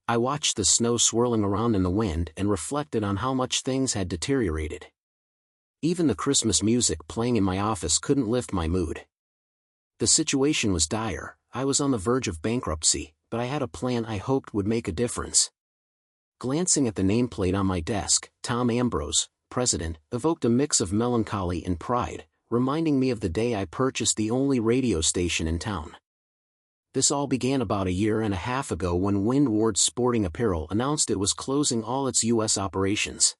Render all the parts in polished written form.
I watched the snow swirling around in the wind and reflected on how much things had deteriorated. Even the Christmas music playing in my office couldn't lift my mood. The situation was dire. I was on the verge of bankruptcy, but I had a plan I hoped would make a difference. Glancing at the nameplate on my desk, Tom Ambrose, President, evoked a mix of melancholy and pride, reminding me of the day I purchased the only radio station in town. This all began about a year and a half ago when Windward Sporting Apparel announced it was closing all its U.S. operations.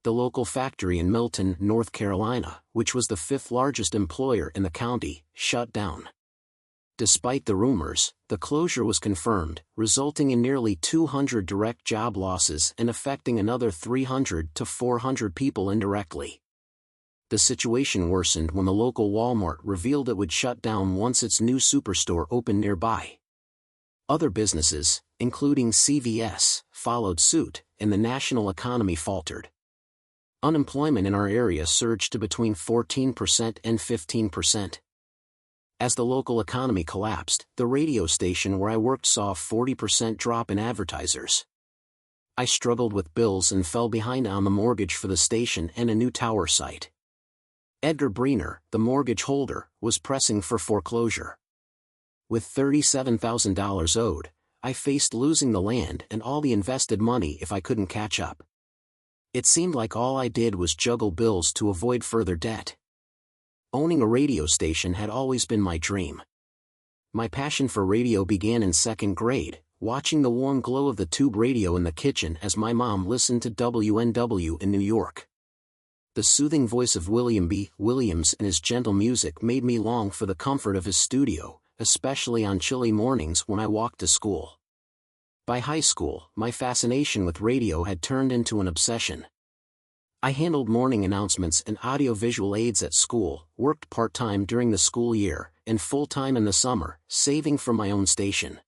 The local factory in Milton, North Carolina, which was the fifth largest employer in the county, shut down. Despite the rumors, the closure was confirmed, resulting in nearly 200 direct job losses and affecting another 300 to 400 people indirectly. The situation worsened when the local Walmart revealed it would shut down once its new superstore opened nearby. Other businesses, including CVS, followed suit, and the national economy faltered. Unemployment in our area surged to between 14% and 15%. As the local economy collapsed, the radio station where I worked saw a 40% drop in advertisers. I struggled with bills and fell behind on the mortgage for the station and a new tower site. Edgar Breener, the mortgage holder, was pressing for foreclosure. With $37,000 owed, I faced losing the land and all the invested money if I couldn't catch up. It seemed like all I did was juggle bills to avoid further debt. Owning a radio station had always been my dream. My passion for radio began in second grade, watching the warm glow of the tube radio in the kitchen as my mom listened to WNW in New York. The soothing voice of William B. Williams and his gentle music made me long for the comfort of his studio, especially on chilly mornings when I walked to school. By high school, my fascination with radio had turned into an obsession. I handled morning announcements and audiovisual aids at school, worked part-time during the school year, and full-time in the summer, saving for my own station.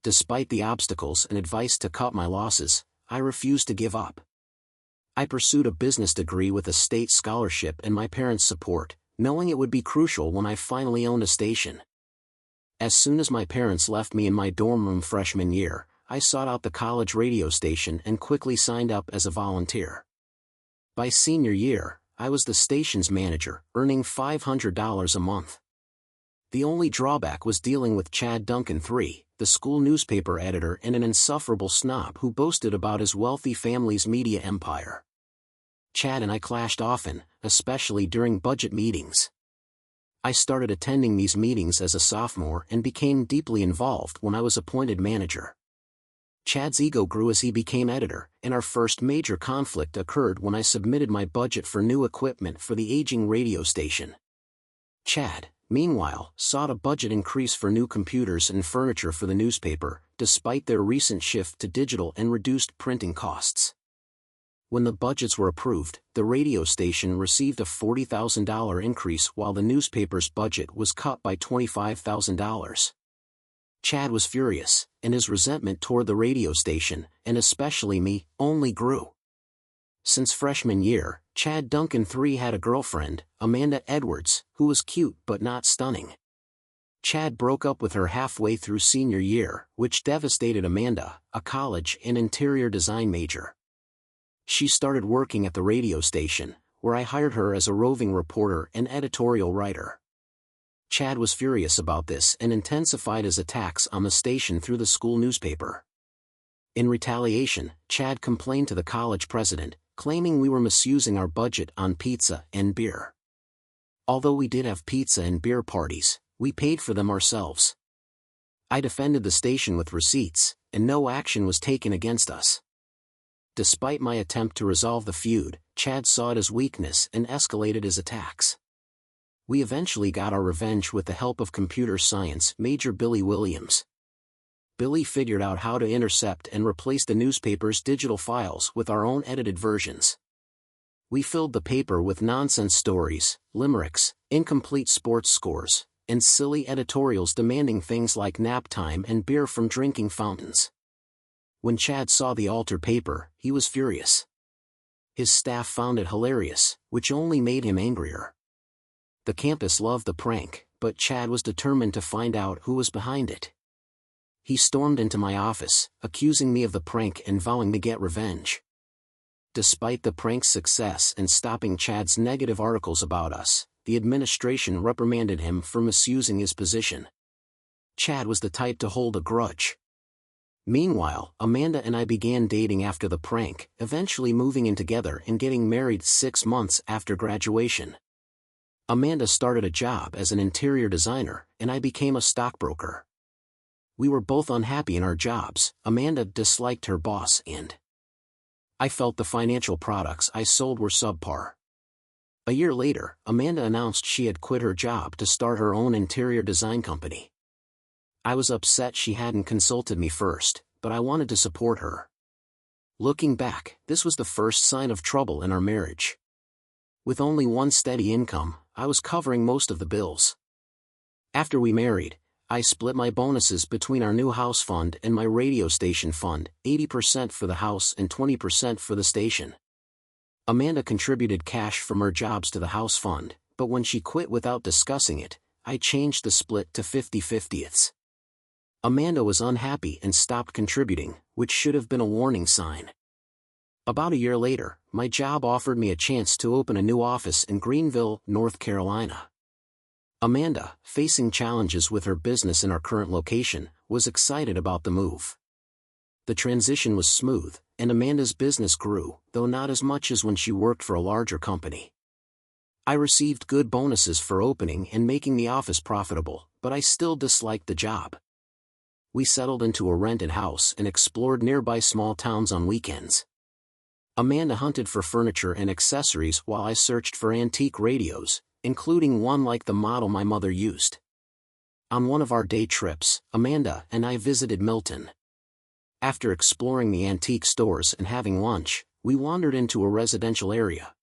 Despite the obstacles and advice to cut my losses, I refused to give up. I pursued a business degree with a state scholarship and my parents' support, knowing it would be crucial when I finally owned a station. As soon as my parents left me in my dorm room freshman year, I sought out the college radio station and quickly signed up as a volunteer. By senior year, I was the station's manager, earning $500 a month. The only drawback was dealing with Chad Duncan III, the school newspaper editor and an insufferable snob who boasted about his wealthy family's media empire. Chad and I clashed often, especially during budget meetings. I started attending these meetings as a sophomore and became deeply involved when I was appointed manager. Chad's ego grew as he became editor, and our first major conflict occurred when I submitted my budget for new equipment for the aging radio station. Chad, meanwhile, sought a budget increase for new computers and furniture for the newspaper, despite their recent shift to digital and reduced printing costs. When the budgets were approved, the radio station received a $40,000 increase while the newspaper's budget was cut by $25,000. Chad was furious, and his resentment toward the radio station, and especially me, only grew. Since freshman year, Chad Duncan III had a girlfriend, Amanda Edwards, who was cute but not stunning. Chad broke up with her halfway through senior year, which devastated Amanda, a college and interior design major. She started working at the radio station, where I hired her as a roving reporter and editorial writer. Chad was furious about this and intensified his attacks on the station through the school newspaper. In retaliation, Chad complained to the college president, claiming we were misusing our budget on pizza and beer. Although we did have pizza and beer parties, we paid for them ourselves. I defended the station with receipts, and no action was taken against us. Despite my attempt to resolve the feud, Chad saw it as weakness and escalated his attacks. We eventually got our revenge with the help of computer science major Billy Williams. Billy figured out how to intercept and replace the newspaper's digital files with our own edited versions. We filled the paper with nonsense stories, limericks, incomplete sports scores, and silly editorials demanding things like nap time and beer from drinking fountains. When Chad saw the altered paper, he was furious. His staff found it hilarious, which only made him angrier. The campus loved the prank, but Chad was determined to find out who was behind it. He stormed into my office, accusing me of the prank and vowing to get revenge. Despite the prank's success and stopping Chad's negative articles about us, the administration reprimanded him for misusing his position. Chad was the type to hold a grudge. Meanwhile, Amanda and I began dating after the prank, eventually moving in together and getting married 6 months after graduation. Amanda started a job as an interior designer, and I became a stockbroker. We were both unhappy in our jobs. Amanda disliked her boss and I felt the financial products I sold were subpar. A year later, Amanda announced she had quit her job to start her own interior design company. I was upset she hadn't consulted me first, but I wanted to support her. Looking back, this was the first sign of trouble in our marriage. With only one steady income, I was covering most of the bills. After we married, I split my bonuses between our new house fund and my radio station fund, 80% for the house and 20% for the station. Amanda contributed cash from her jobs to the house fund, but when she quit without discussing it, I changed the split to 50-50ths. Amanda was unhappy and stopped contributing, which should have been a warning sign. About a year later, my job offered me a chance to open a new office in Greenville, North Carolina. Amanda, facing challenges with her business in our current location, was excited about the move. The transition was smooth, and Amanda's business grew, though not as much as when she worked for a larger company. I received good bonuses for opening and making the office profitable, but I still disliked the job. We settled into a rented house and explored nearby small towns on weekends. Amanda hunted for furniture and accessories while I searched for antique radios, including one like the model my mother used. On one of our day trips, Amanda and I visited Milton. After exploring the antique stores and having lunch, we wandered into a residential area.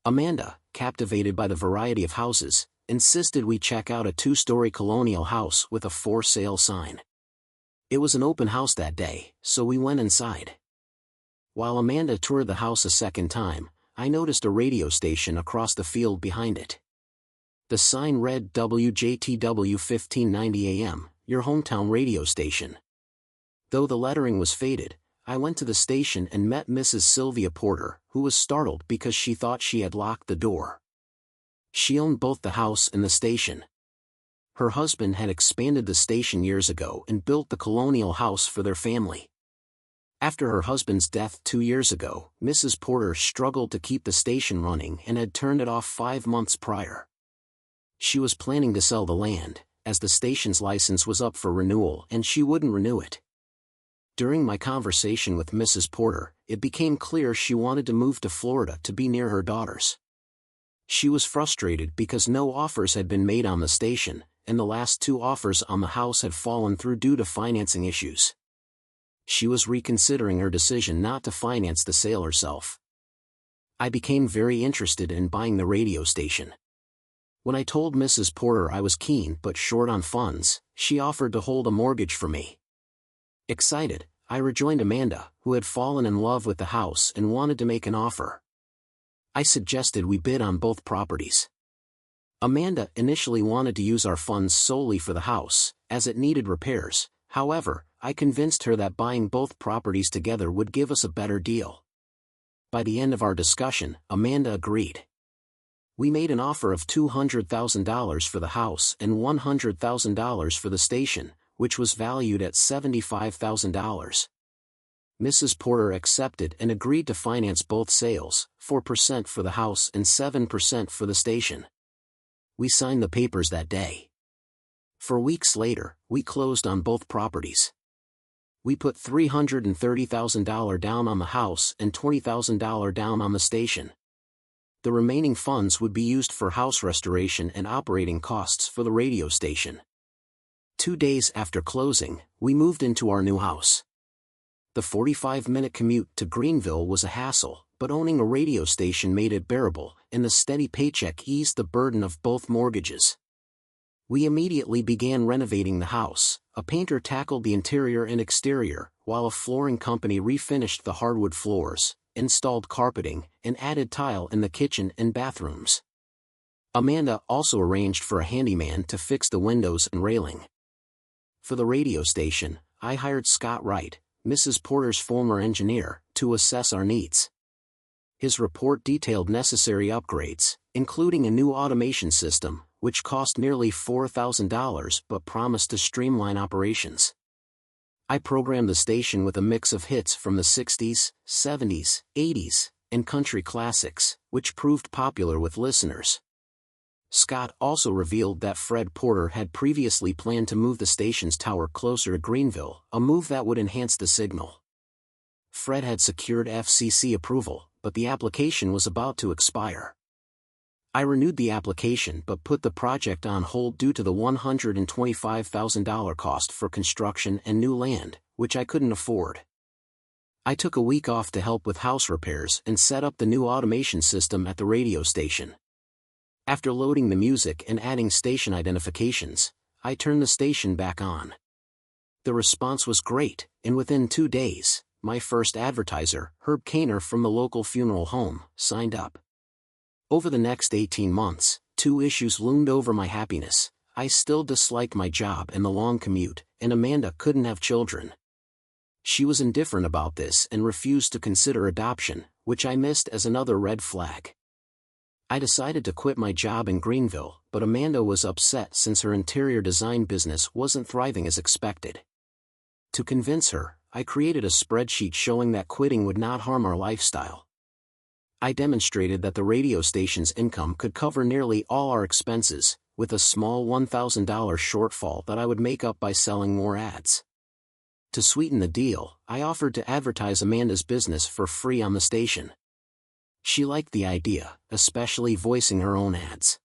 Amanda, captivated by the variety of houses, insisted we check out a 2-story colonial house with a for sale sign. It was an open house that day, so we went inside. While Amanda toured the house a second time, I noticed a radio station across the field behind it. The sign read WJTW 1590 AM, your hometown radio station. Though the lettering was faded, I went to the station and met Mrs. Sylvia Porter, who was startled because she thought she had locked the door. She owned both the house and the station. Her husband had expanded the station years ago and built the colonial house for their family. After her husband's death 2 years ago, Mrs. Porter struggled to keep the station running and had turned it off 5 months prior. She was planning to sell the land, as the station's license was up for renewal and she wouldn't renew it. During my conversation with Mrs. Porter, it became clear she wanted to move to Florida to be near her daughters. She was frustrated because no offers had been made on the station, and the last 2 offers on the house had fallen through due to financing issues. She was reconsidering her decision not to finance the sale herself. I became very interested in buying the radio station. When I told Mrs. Porter I was keen but short on funds, she offered to hold a mortgage for me. Excited, I rejoined Amanda, who had fallen in love with the house and wanted to make an offer. I suggested we bid on both properties. Amanda initially wanted to use our funds solely for the house, as it needed repairs. However, I convinced her that buying both properties together would give us a better deal. By the end of our discussion, Amanda agreed. We made an offer of $200,000 for the house and $100,000 for the station, which was valued at $75,000. Mrs. Porter accepted and agreed to finance both sales, 4% for the house and 7% for the station. We signed the papers that day. 4 weeks later, we closed on both properties. We put $330,000 down on the house and $20,000 down on the station. The remaining funds would be used for house restoration and operating costs for the radio station. 2 days after closing, we moved into our new house. The 45-minute commute to Greenville was a hassle, but owning a radio station made it bearable, and the steady paycheck eased the burden of both mortgages. We immediately began renovating the house. A painter tackled the interior and exterior, while a flooring company refinished the hardwood floors, installed carpeting, and added tile in the kitchen and bathrooms. Amanda also arranged for a handyman to fix the windows and railing. For the radio station, I hired Scott Wright, Mrs. Porter's former engineer, to assess our needs. His report detailed necessary upgrades, including a new automation system, which cost nearly $4,000 but promised to streamline operations. I programmed the station with a mix of hits from the 60s, 70s, 80s, and country classics, which proved popular with listeners. Scott also revealed that Fred Porter had previously planned to move the station's tower closer to Greenville, a move that would enhance the signal. Fred had secured FCC approval, but the application was about to expire. I renewed the application but put the project on hold due to the $125,000 cost for construction and new land, which I couldn't afford. I took a week off to help with house repairs and set up the new automation system at the radio station. After loading the music and adding station identifications, I turned the station back on. The response was great, and within 2 days, my first advertiser, Herb Kaner from the local funeral home, signed up. Over the next 18 months, 2 issues loomed over my happiness. I still disliked my job and the long commute, and Amanda couldn't have children. She was indifferent about this and refused to consider adoption, which I missed as another red flag. I decided to quit my job in Greenville, but Amanda was upset since her interior design business wasn't thriving as expected. To convince her, I created a spreadsheet showing that quitting would not harm our lifestyle. I demonstrated that the radio station's income could cover nearly all our expenses, with a small $1,000 shortfall that I would make up by selling more ads. To sweeten the deal, I offered to advertise Amanda's business for free on the station. She liked the idea, especially voicing her own ads.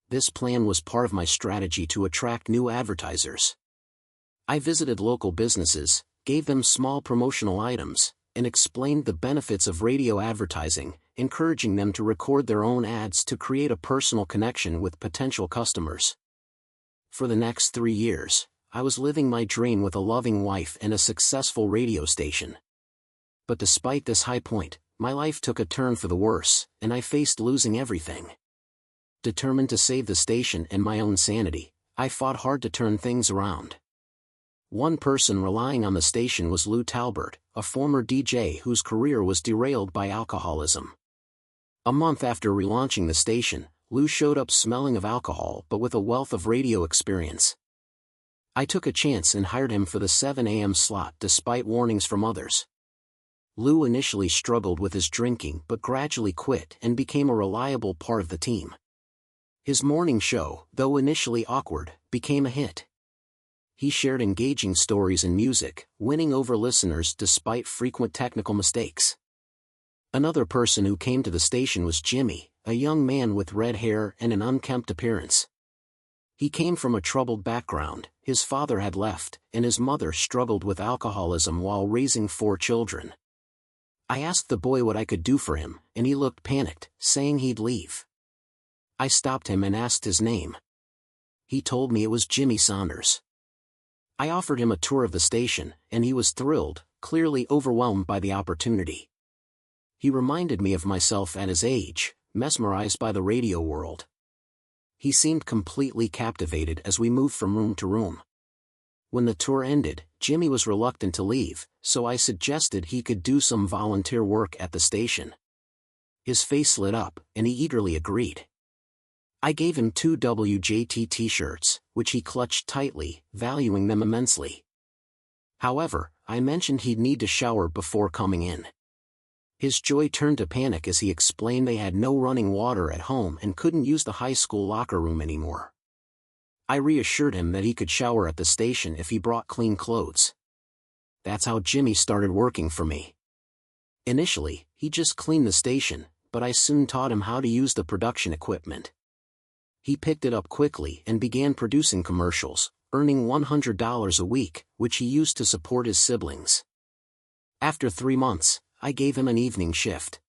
This plan was part of my strategy to attract new advertisers. I visited local businesses, gave them small promotional items, and explained the benefits of radio advertising, encouraging them to record their own ads to create a personal connection with potential customers. For the next 3 years, I was living my dream with a loving wife and a successful radio station. But despite this high point, my life took a turn for the worse, and I faced losing everything. Determined to save the station and my own sanity, I fought hard to turn things around. One person relying on the station was Lou Talbert, a former DJ whose career was derailed by alcoholism. A month after relaunching the station, Lou showed up smelling of alcohol but with a wealth of radio experience. I took a chance and hired him for the 7 a.m. slot despite warnings from others. Lou initially struggled with his drinking but gradually quit and became a reliable part of the team. His morning show, though initially awkward, became a hit. He shared engaging stories and music, winning over listeners despite frequent technical mistakes. Another person who came to the station was Jimmy, a young man with red hair and an unkempt appearance. He came from a troubled background, his father had left, and his mother struggled with alcoholism while raising 4 children. I asked the boy what I could do for him, and he looked panicked, saying he'd leave. I stopped him and asked his name. He told me it was Jimmy Saunders. I offered him a tour of the station, and he was thrilled, clearly overwhelmed by the opportunity. He reminded me of myself at his age, mesmerized by the radio world. He seemed completely captivated as we moved from room to room. When the tour ended, Jimmy was reluctant to leave, so I suggested he could do some volunteer work at the station. His face lit up, and he eagerly agreed. I gave him 2 WJT t-shirts, which he clutched tightly, valuing them immensely. However, I mentioned he'd need to shower before coming in. His joy turned to panic as he explained they had no running water at home and couldn't use the high school locker room anymore. I reassured him that he could shower at the station if he brought clean clothes. That's how Jimmy started working for me. Initially, he just cleaned the station, but I soon taught him how to use the production equipment. He picked it up quickly and began producing commercials, earning $100 a week, which he used to support his siblings. After 3 months, I gave him an evening shift.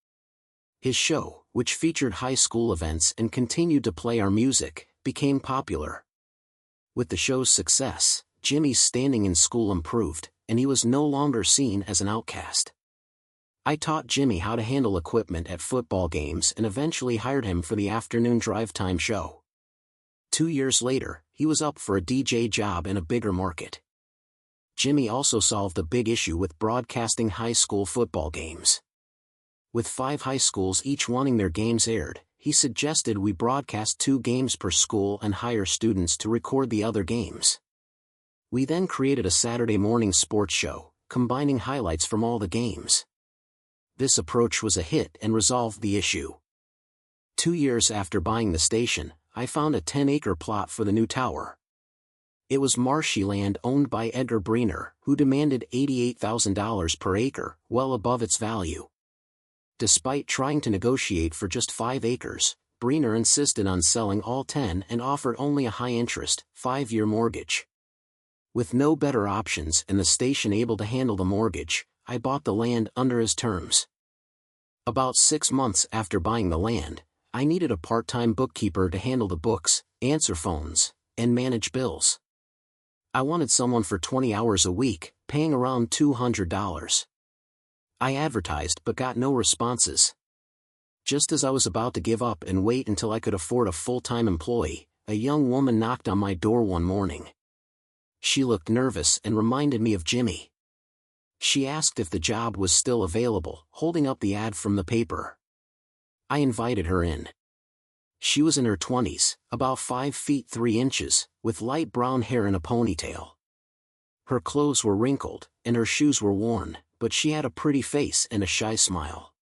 His show, which featured high school events and continued to play our music, became popular. With the show's success, Jimmy's standing in school improved, and he was no longer seen as an outcast. I taught Jimmy how to handle equipment at football games and eventually hired him for the afternoon drive time show. 2 years later, he was up for a DJ job in a bigger market. Jimmy also solved a big issue with broadcasting high school football games. With 5 high schools each wanting their games aired, he suggested we broadcast 2 games per school and hire students to record the other games. We then created a Saturday morning sports show, combining highlights from all the games. This approach was a hit and resolved the issue. 2 years after buying the station, I found a 10-acre plot for the new tower. It was marshy land owned by Edgar Breener, who demanded $88,000 per acre, well above its value. Despite trying to negotiate for just 5 acres, Breener insisted on selling all 10 and offered only a high-interest, 5-year mortgage. With no better options and the station able to handle the mortgage, I bought the land under his terms. About 6 months after buying the land, I needed a part-time bookkeeper to handle the books, answer phones, and manage bills. I wanted someone for 20 hours a week, paying around $200. I advertised but got no responses. Just as I was about to give up and wait until I could afford a full-time employee, a young woman knocked on my door one morning. She looked nervous and reminded me of Jimmy. She asked if the job was still available, holding up the ad from the paper. I invited her in. She was in her 20s, about 5 feet 3 inches, with light brown hair and a ponytail. Her clothes were wrinkled, and her shoes were worn, but she had a pretty face and a shy smile.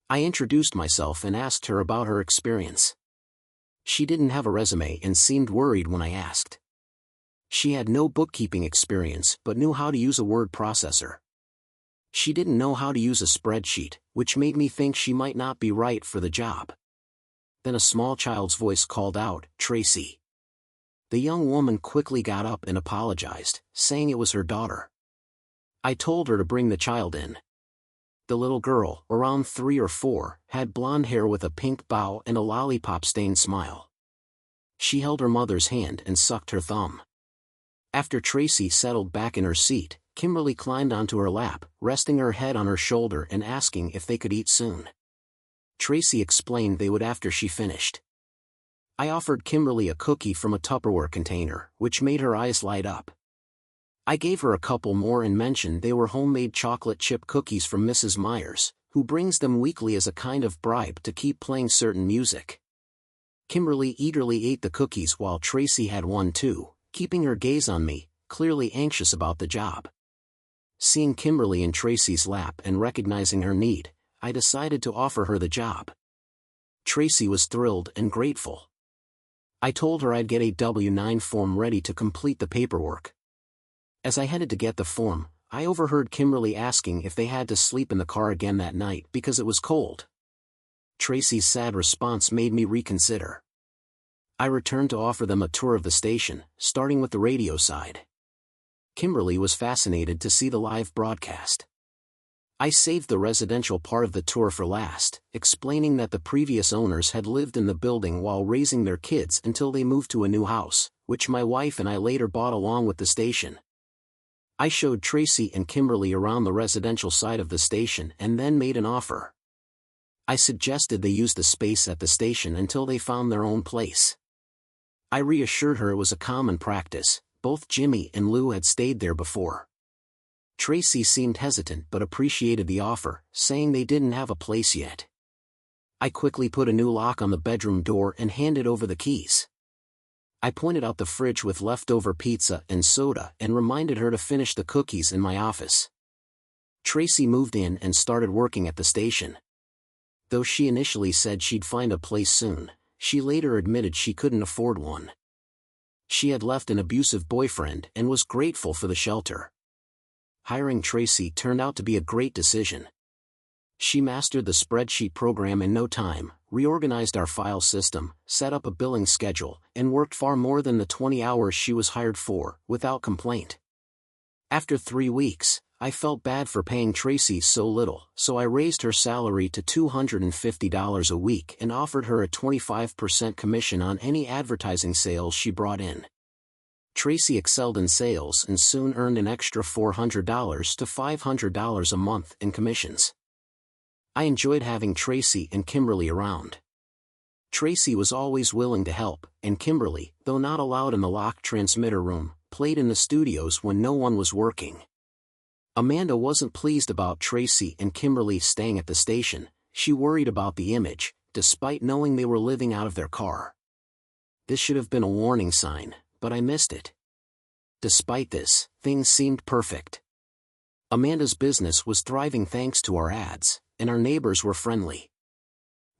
I introduced myself and asked her about her experience. She didn't have a resume and seemed worried when I asked. She had no bookkeeping experience but knew how to use a word processor. She didn't know how to use a spreadsheet, which made me think she might not be right for the job. Then a small child's voice called out, "Tracy." The young woman quickly got up and apologized, saying it was her daughter. I told her to bring the child in. The little girl, around 3 or 4, had blonde hair with a pink bow and a lollipop-stained smile. She held her mother's hand and sucked her thumb. After Tracy settled back in her seat, Kimberly climbed onto her lap, resting her head on her shoulder and asking if they could eat soon. Tracy explained they would after she finished. I offered Kimberly a cookie from a Tupperware container, which made her eyes light up. I gave her a couple more and mentioned they were homemade chocolate chip cookies from Mrs. Myers, who brings them weekly as a kind of bribe to keep playing certain music. Kimberly eagerly ate the cookies while Tracy had one too, keeping her gaze on me, clearly anxious about the job. Seeing Kimberly in Tracy's lap and recognizing her need, I decided to offer her the job. Tracy was thrilled and grateful. I told her I'd get a W-9 form ready to complete the paperwork. As I headed to get the form, I overheard Kimberly asking if they had to sleep in the car again that night because it was cold. Tracy's sad response made me reconsider. I returned to offer them a tour of the station, starting with the radio side. Kimberly was fascinated to see the live broadcast. I saved the residential part of the tour for last, explaining that the previous owners had lived in the building while raising their kids until they moved to a new house, which my wife and I later bought along with the station. I showed Tracy and Kimberly around the residential side of the station and then made an offer. I suggested they use the space at the station until they found their own place. I reassured her it was a common practice. Both Jimmy and Lou had stayed there before. Tracy seemed hesitant but appreciated the offer, saying they didn't have a place yet. I quickly put a new lock on the bedroom door and handed over the keys. I pointed out the fridge with leftover pizza and soda and reminded her to finish the cookies in my office. Tracy moved in and started working at the station. Though she initially said she'd find a place soon, she later admitted she couldn't afford one. She had left an abusive boyfriend and was grateful for the shelter. Hiring Tracy turned out to be a great decision. She mastered the spreadsheet program in no time, reorganized our file system, set up a billing schedule, and worked far more than the 20 hours she was hired for, without complaint. After 3 weeks, I felt bad for paying Tracy so little, so I raised her salary to $250 a week and offered her a 25% commission on any advertising sales she brought in. Tracy excelled in sales and soon earned an extra $400 to $500 a month in commissions. I enjoyed having Tracy and Kimberly around. Tracy was always willing to help, and Kimberly, though not allowed in the locked transmitter room, played in the studios when no one was working. Amanda wasn't pleased about Tracy and Kimberly staying at the station. She worried about the image, despite knowing they were living out of their car. This should have been a warning sign, but I missed it. Despite this, things seemed perfect. Amanda's business was thriving thanks to our ads, and our neighbors were friendly.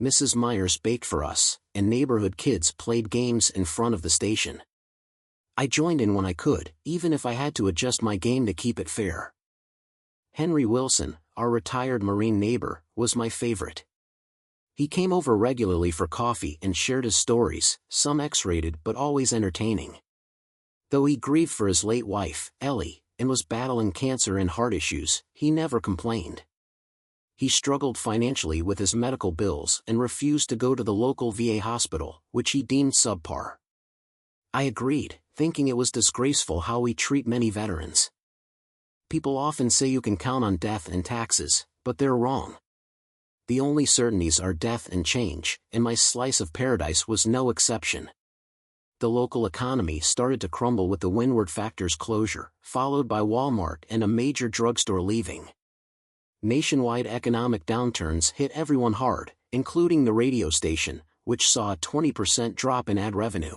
Mrs. Myers baked for us, and neighborhood kids played games in front of the station. I joined in when I could, even if I had to adjust my game to keep it fair. Henry Wilson, our retired Marine neighbor, was my favorite. He came over regularly for coffee and shared his stories, some X-rated but always entertaining. Though he grieved for his late wife, Ellie, and was battling cancer and heart issues, he never complained. He struggled financially with his medical bills and refused to go to the local VA hospital, which he deemed subpar. I agreed, thinking it was disgraceful how we treat many veterans. People often say you can count on death and taxes, but they're wrong. The only certainties are death and change, and my slice of paradise was no exception. The local economy started to crumble with the Windward Factor's closure, followed by Walmart and a major drugstore leaving. Nationwide economic downturns hit everyone hard, including the radio station, which saw a 20% drop in ad revenue.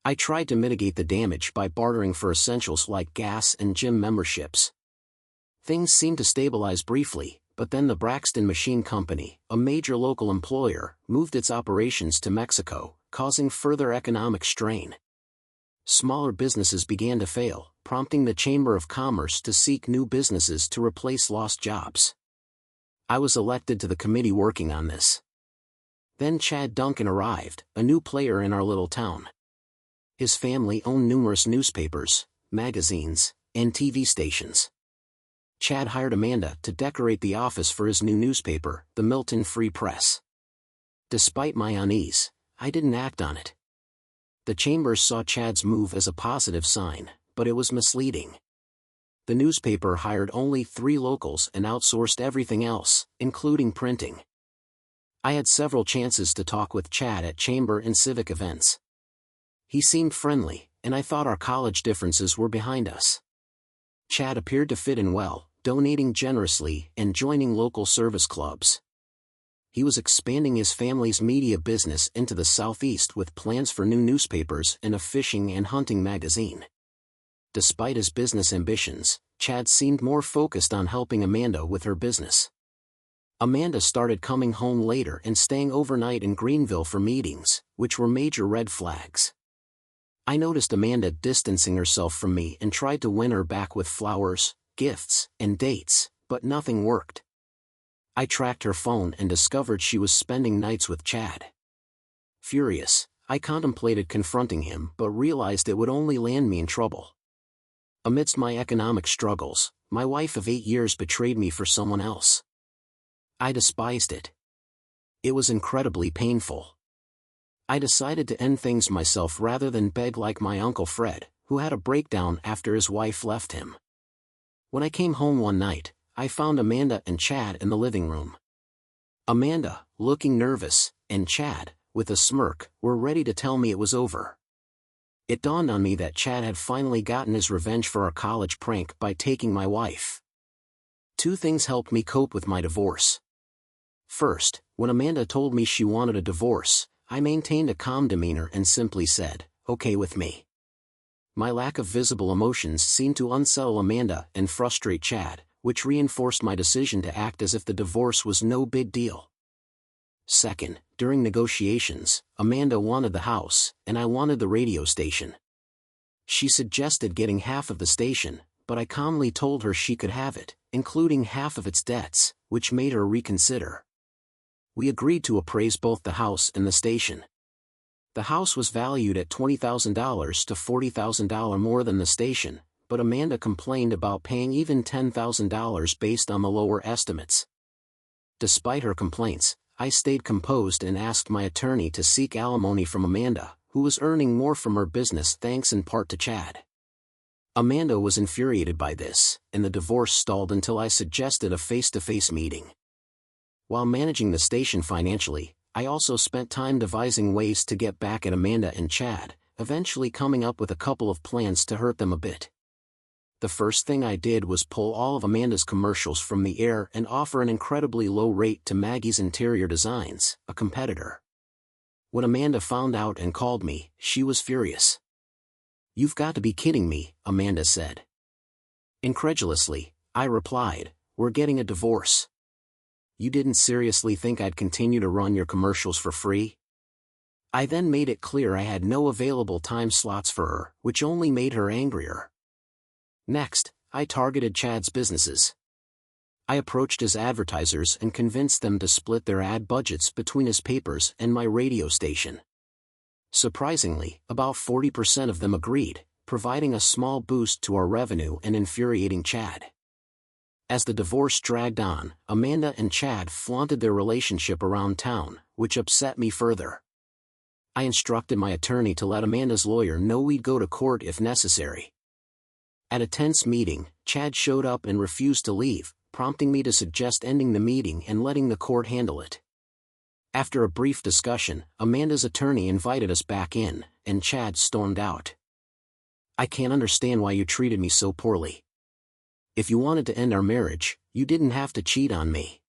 I tried to mitigate the damage by bartering for essentials like gas and gym memberships. Things seemed to stabilize briefly, but then the Braxton Machine Company, a major local employer, moved its operations to Mexico, causing further economic strain. Smaller businesses began to fail, prompting the Chamber of Commerce to seek new businesses to replace lost jobs. I was elected to the committee working on this. Then Chad Duncan arrived, a new player in our little town. His family owned numerous newspapers, magazines, and TV stations. Chad hired Amanda to decorate the office for his new newspaper, the Milton Free Press. Despite my unease, I didn't act on it. The Chambers saw Chad's move as a positive sign, but it was misleading. The newspaper hired only 3 locals and outsourced everything else, including printing. I had several chances to talk with Chad at chamber and civic events. He seemed friendly, and I thought our college differences were behind us. Chad appeared to fit in well, donating generously and joining local service clubs. He was expanding his family's media business into the Southeast with plans for new newspapers and a fishing and hunting magazine. Despite his business ambitions, Chad seemed more focused on helping Amanda with her business. Amanda started coming home later and staying overnight in Greenville for meetings, which were major red flags. I noticed Amanda distancing herself from me and tried to win her back with flowers, gifts, and dates, but nothing worked. I tracked her phone and discovered she was spending nights with Chad. Furious, I contemplated confronting him but realized it would only land me in trouble. Amidst my economic struggles, my wife of 8 years betrayed me for someone else. I despised it. It was incredibly painful. I decided to end things myself rather than beg like my Uncle Fred, who had a breakdown after his wife left him. When I came home one night, I found Amanda and Chad in the living room. Amanda, looking nervous, and Chad, with a smirk, were ready to tell me it was over. It dawned on me that Chad had finally gotten his revenge for our college prank by taking my wife. 2 things helped me cope with my divorce. First, when Amanda told me she wanted a divorce, I maintained a calm demeanor and simply said, "Okay with me." My lack of visible emotions seemed to unsettle Amanda and frustrate Chad, which reinforced my decision to act as if the divorce was no big deal. Second, during negotiations, Amanda wanted the house, and I wanted the radio station. She suggested getting half of the station, but I calmly told her she could have it, including half of its debts, which made her reconsider. We agreed to appraise both the house and the station. The house was valued at $20,000 to $40,000 more than the station, but Amanda complained about paying even $10,000 based on the lower estimates. Despite her complaints, I stayed composed and asked my attorney to seek alimony from Amanda, who was earning more from her business thanks in part to Chad. Amanda was infuriated by this, and the divorce stalled until I suggested a face-to-face meeting. While managing the station financially, I also spent time devising ways to get back at Amanda and Chad, eventually coming up with a couple of plans to hurt them a bit. The first thing I did was pull all of Amanda's commercials from the air and offer an incredibly low rate to Maggie's Interior Designs, a competitor. When Amanda found out and called me, she was furious. "You've got to be kidding me," Amanda said. Incredulously, I replied, "We're getting a divorce. You didn't seriously think I'd continue to run your commercials for free?" I then made it clear I had no available time slots for her, which only made her angrier. Next, I targeted Chad's businesses. I approached his advertisers and convinced them to split their ad budgets between his papers and my radio station. Surprisingly, about 40% of them agreed, providing a small boost to our revenue and infuriating Chad. As the divorce dragged on, Amanda and Chad flaunted their relationship around town, which upset me further. I instructed my attorney to let Amanda's lawyer know we'd go to court if necessary. At a tense meeting, Chad showed up and refused to leave, prompting me to suggest ending the meeting and letting the court handle it. After a brief discussion, Amanda's attorney invited us back in, and Chad stormed out. "I can't understand why you treated me so poorly. If you wanted to end our marriage, you didn't have to cheat on me.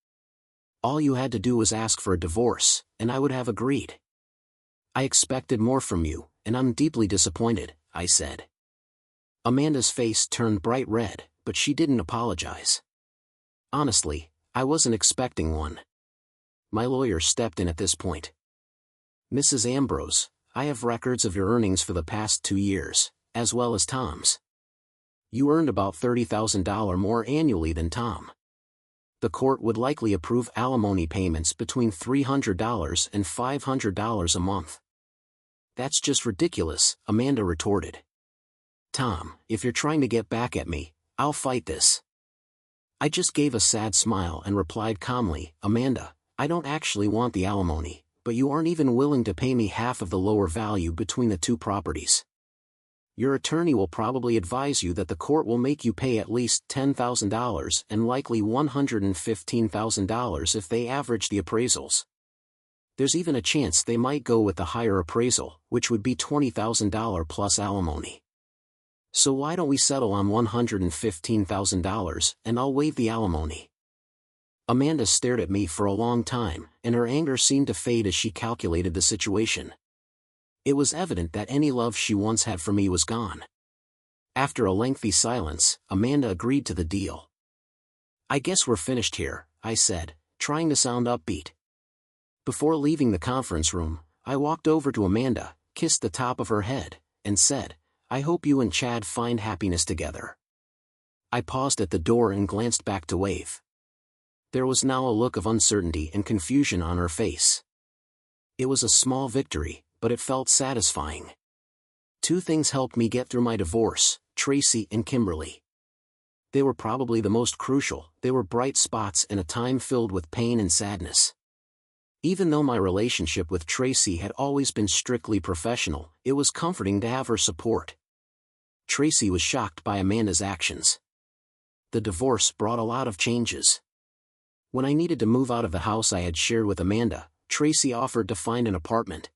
All you had to do was ask for a divorce, and I would have agreed. I expected more from you, and I'm deeply disappointed," I said. Amanda's face turned bright red, but she didn't apologize. Honestly, I wasn't expecting one. My lawyer stepped in at this point. "Mrs. Ambrose, I have records of your earnings for the past 2 years, as well as Tom's. You earned about $30,000 more annually than Tom. The court would likely approve alimony payments between $300 and $500 a month." "That's just ridiculous," Amanda retorted. "Tom, if you're trying to get back at me, I'll fight this." I just gave a sad smile and replied calmly, "Amanda, I don't actually want the alimony, but you aren't even willing to pay me half of the lower value between the two properties. Your attorney will probably advise you that the court will make you pay at least $10,000 and likely $115,000 if they average the appraisals. There's even a chance they might go with the higher appraisal, which would be $20,000 plus alimony. So why don't we settle on $115,000, and I'll waive the alimony?" Amanda stared at me for a long time, and her anger seemed to fade as she calculated the situation. It was evident that any love she once had for me was gone. After a lengthy silence, Amanda agreed to the deal. "I guess we're finished here," I said, trying to sound upbeat. Before leaving the conference room, I walked over to Amanda, kissed the top of her head, and said, "I hope you and Chad find happiness together." I paused at the door and glanced back to wave. There was now a look of uncertainty and confusion on her face. It was a small victory, but it felt satisfying. 2 things helped me get through my divorce: Tracy and Kimberly. They were probably the most crucial. They were bright spots in a time filled with pain and sadness. Even though my relationship with Tracy had always been strictly professional, it was comforting to have her support. Tracy was shocked by Amanda's actions. The divorce brought a lot of changes. When I needed to move out of the house I had shared with Amanda, Tracy offered to find an apartment.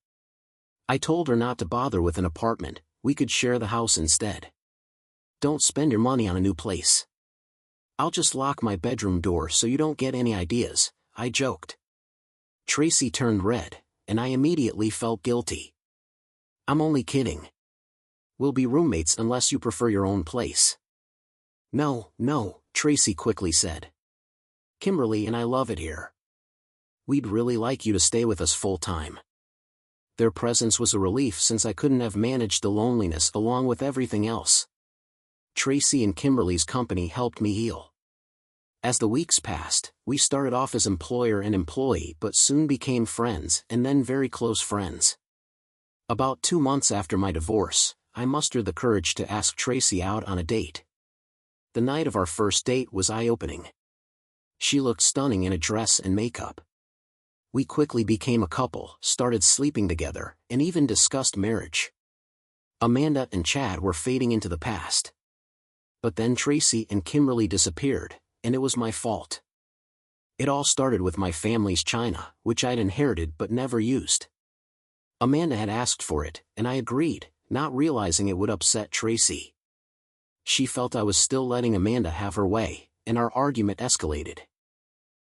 I told her not to bother with an apartment, we could share the house instead. "Don't spend your money on a new place. I'll just lock my bedroom door so you don't get any ideas," I joked. Tracy turned red, and I immediately felt guilty. "I'm only kidding. We'll be roommates unless you prefer your own place." No, Tracy quickly said. "Kimberly and I love it here. We'd really like you to stay with us full time." Their presence was a relief since I couldn't have managed the loneliness along with everything else. Tracy and Kimberly's company helped me heal. As the weeks passed, we started off as employer and employee but soon became friends and then very close friends. About 2 months after my divorce, I mustered the courage to ask Tracy out on a date. The night of our first date was eye-opening. She looked stunning in a dress and makeup. We quickly became a couple, started sleeping together, and even discussed marriage. Amanda and Chad were fading into the past. But then Tracy and Kimberly disappeared, and it was my fault. It all started with my family's china, which I'd inherited but never used. Amanda had asked for it, and I agreed, not realizing it would upset Tracy. She felt I was still letting Amanda have her way, and our argument escalated.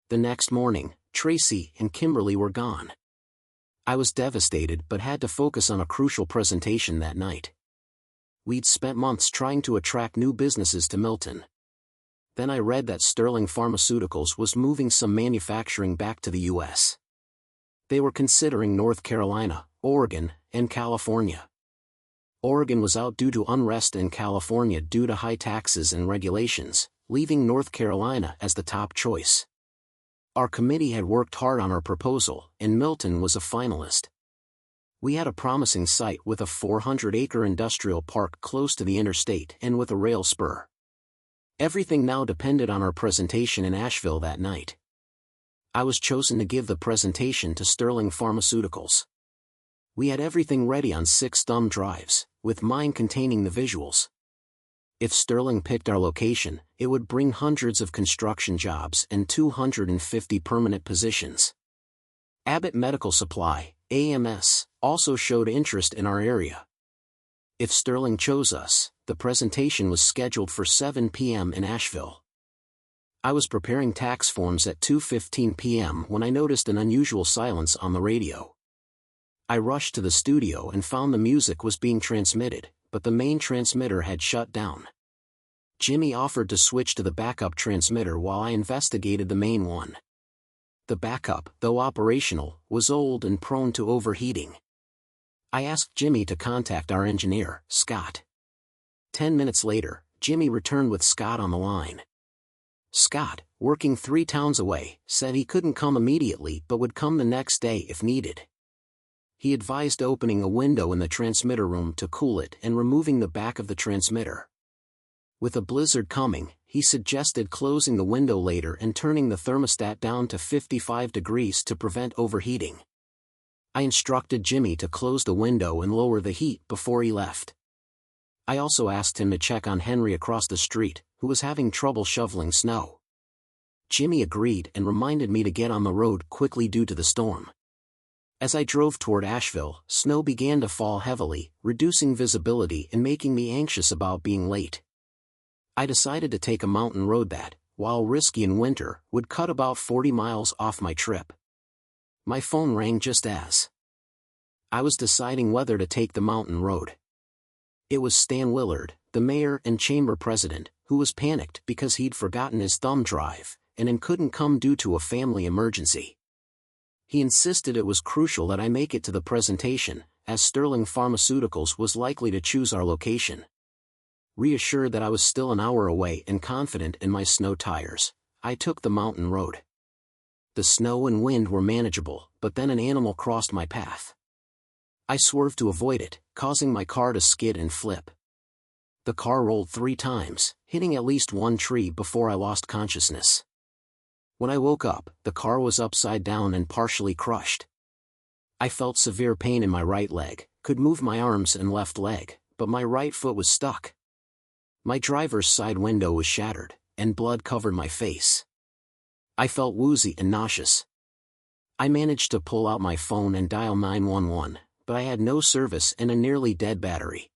The next morning, Tracy and Kimberly were gone. I was devastated but had to focus on a crucial presentation that night. We'd spent months trying to attract new businesses to Milton. Then I read that Sterling Pharmaceuticals was moving some manufacturing back to the U.S. They were considering North Carolina, Oregon, and California. Oregon was out due to unrest in California due to high taxes and regulations, leaving North Carolina as the top choice. Our committee had worked hard on our proposal, and Milton was a finalist. We had a promising site with a 400-acre industrial park close to the interstate and with a rail spur. Everything now depended on our presentation in Asheville that night. I was chosen to give the presentation to Sterling Pharmaceuticals. We had everything ready on 6 thumb drives, with mine containing the visuals. If Sterling picked our location, it would bring hundreds of construction jobs and 250 permanent positions. Abbott Medical Supply, AMS, also showed interest in our area. If Sterling chose us, the presentation was scheduled for 7 p.m. in Asheville. I was preparing tax forms at 2:15 p.m. when I noticed an unusual silence on the radio. I rushed to the studio and found the music was being transmitted, but the main transmitter had shut down. Jimmy offered to switch to the backup transmitter while I investigated the main one. The backup, though operational, was old and prone to overheating. I asked Jimmy to contact our engineer, Scott. 10 minutes later, Jimmy returned with Scott on the line. Scott, working 3 towns away, said he couldn't come immediately but would come the next day if needed. He advised opening a window in the transmitter room to cool it and removing the back of the transmitter. With a blizzard coming, he suggested closing the window later and turning the thermostat down to 55 degrees to prevent overheating. I instructed Jimmy to close the window and lower the heat before he left. I also asked him to check on Henry across the street, who was having trouble shoveling snow. Jimmy agreed and reminded me to get on the road quickly due to the storm. As I drove toward Asheville, snow began to fall heavily, reducing visibility and making me anxious about being late. I decided to take a mountain road that, while risky in winter, would cut about 40 miles off my trip. My phone rang just as I was deciding whether to take the mountain road. It was Stan Willard, the mayor and chamber president, who was panicked because he'd forgotten his thumb drive, and couldn't come due to a family emergency. He insisted it was crucial that I make it to the presentation, as Sterling Pharmaceuticals was likely to choose our location. Reassured that I was still an hour away and confident in my snow tires, I took the mountain road. The snow and wind were manageable, but then an animal crossed my path. I swerved to avoid it, causing my car to skid and flip. The car rolled 3 times, hitting at least one tree before I lost consciousness. When I woke up, the car was upside down and partially crushed. I felt severe pain in my right leg, could move my arms and left leg, but my right foot was stuck. My driver's side window was shattered, and blood covered my face. I felt woozy and nauseous. I managed to pull out my phone and dial 911, but I had no service and a nearly dead battery.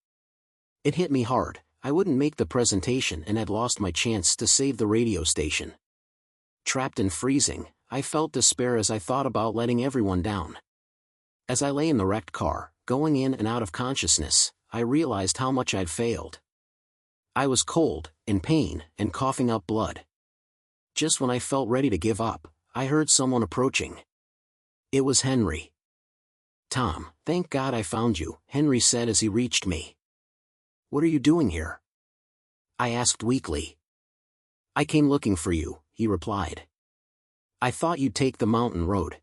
It hit me hard. I wouldn't make the presentation and had lost my chance to save the radio station. Trapped and freezing, I felt despair as I thought about letting everyone down. As I lay in the wrecked car, going in and out of consciousness, I realized how much I'd failed. I was cold, in pain, and coughing up blood. Just when I felt ready to give up, I heard someone approaching. It was Henry. "Tom, thank God I found you," Henry said as he reached me. "What are you doing here?" I asked weakly. "I came looking for you," he replied. "I thought you'd take the mountain road."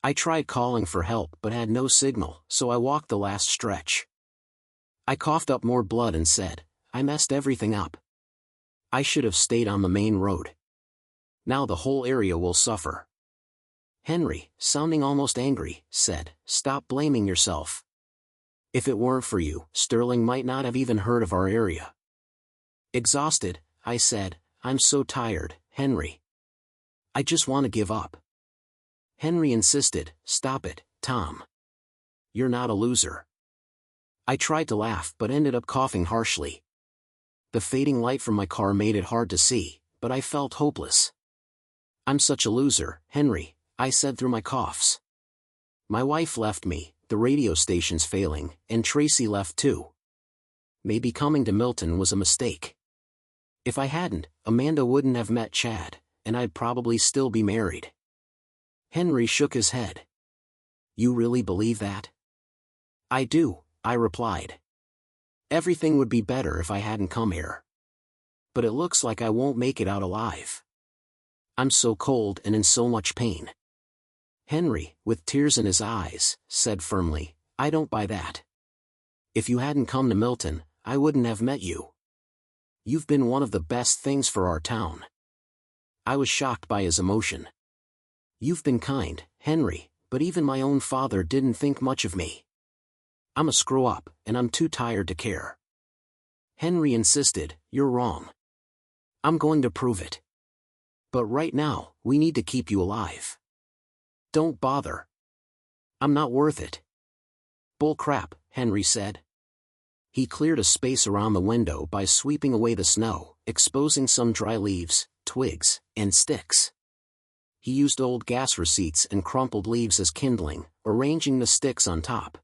I tried calling for help but had no signal, so I walked the last stretch. I coughed up more blood and said, "I messed everything up. I should have stayed on the main road. Now the whole area will suffer." Henry, sounding almost angry, said, "Stop blaming yourself. If it weren't for you, Sterling might not have even heard of our area." Exhausted, I said, "I'm so tired, Henry. I just want to give up. Henry insisted, "Stop it, Tom. You're not a loser." I tried to laugh but ended up coughing harshly. The fading light from my car made it hard to see, but I felt hopeless. "I'm such a loser, Henry," I said through my coughs. "My wife left me, the radio station's failing, and Tracy left too. Maybe coming to Milton was a mistake. If I hadn't, Amanda wouldn't have met Chad, and I'd probably still be married." Henry shook his head. "You really believe that?" "I do," I replied. "Everything would be better if I hadn't come here. But it looks like I won't make it out alive. I'm so cold and in so much pain." Henry, with tears in his eyes, said firmly, "I don't buy that. If you hadn't come to Milton, I wouldn't have met you. You've been one of the best things for our town." I was shocked by his emotion. "You've been kind, Henry, but even my own father didn't think much of me. I'm a screw-up, and I'm too tired to care." Henry insisted, "You're wrong. I'm going to prove it. But right now, we need to keep you alive. Don't bother. I'm not worth it." "Bull crap," Henry said. He cleared a space around the window by sweeping away the snow, exposing some dry leaves, twigs, and sticks. He used old gas receipts and crumpled leaves as kindling, arranging the sticks on top.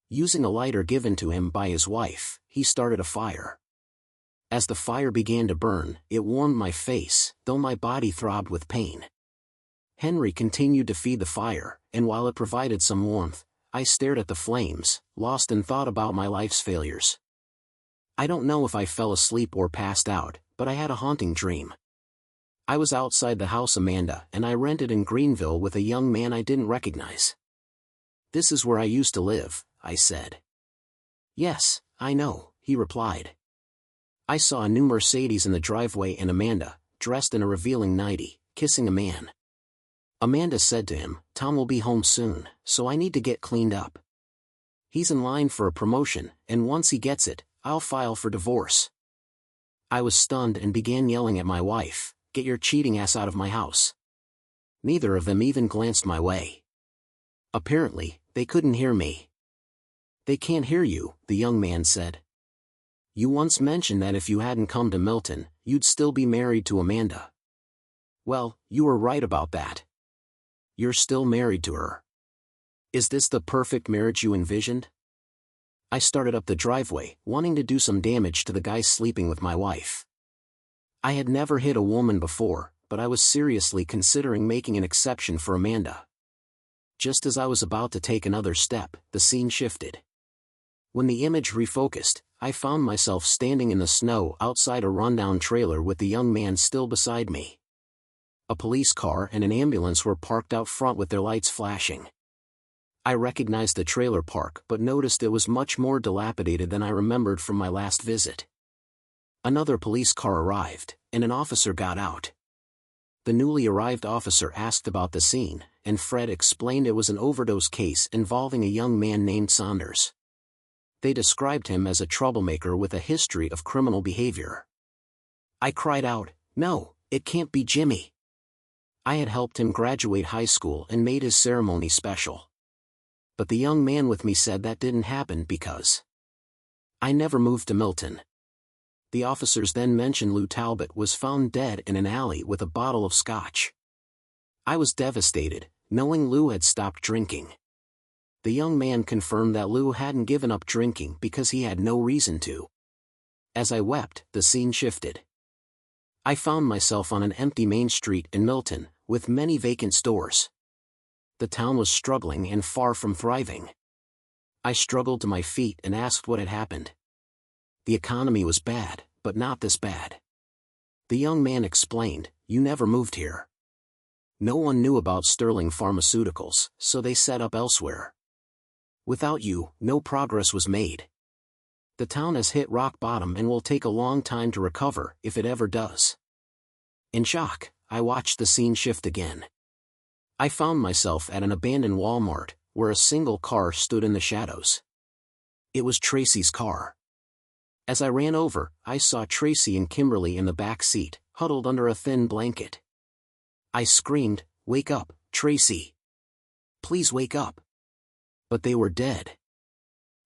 Using a lighter given to him by his wife, he started a fire. As the fire began to burn, it warmed my face, though my body throbbed with pain. Henry continued to feed the fire, and while it provided some warmth, I stared at the flames, lost in thought about my life's failures. I don't know if I fell asleep or passed out, but I had a haunting dream. I was outside the house Amanda and I rented in Greenville with a young man I didn't recognize. "This is where I used to live," I said. "Yes, I know," he replied. I saw a new Mercedes in the driveway and Amanda, dressed in a revealing nightie, kissing a man. Amanda said to him, "Tom will be home soon, so I need to get cleaned up. He's in line for a promotion, and once he gets it, I'll file for divorce." I was stunned and began yelling at my wife, "Get your cheating ass out of my house." Neither of them even glanced my way. Apparently, they couldn't hear me. "They can't hear you," the young man said. "You once mentioned that if you hadn't come to Milton, you'd still be married to Amanda. Well, you were right about that. You're still married to her. Is this the perfect marriage you envisioned?" I started up the driveway, wanting to do some damage to the guy sleeping with my wife. I had never hit a woman before, but I was seriously considering making an exception for Amanda. Just as I was about to take another step, the scene shifted. When the image refocused, I found myself standing in the snow outside a rundown trailer with the young man still beside me. A police car and an ambulance were parked out front with their lights flashing. I recognized the trailer park but noticed it was much more dilapidated than I remembered from my last visit. Another police car arrived, and an officer got out. The newly arrived officer asked about the scene, and Fred explained it was an overdose case involving a young man named Saunders. They described him as a troublemaker with a history of criminal behavior. I cried out, "No, it can't be Jimmy." I had helped him graduate high school and made his ceremony special. But the young man with me said that didn't happen because I never moved to Milton. The officers then mentioned Lou Talbot was found dead in an alley with a bottle of scotch. I was devastated, knowing Lou had stopped drinking. The young man confirmed that Lou hadn't given up drinking because he had no reason to. As I wept, the scene shifted. I found myself on an empty main street in Milton, with many vacant stores. The town was struggling and far from thriving. I struggled to my feet and asked what had happened. The economy was bad, but not this bad. The young man explained, "You never moved here. No one knew about Sterling Pharmaceuticals, so they set up elsewhere. Without you, no progress was made. The town has hit rock bottom and will take a long time to recover, if it ever does." In shock, I watched the scene shift again. I found myself at an abandoned Walmart, where a single car stood in the shadows. It was Tracy's car. As I ran over, I saw Tracy and Kimberly in the back seat, huddled under a thin blanket. I screamed, "Wake up, Tracy! Please wake up!" But they were dead.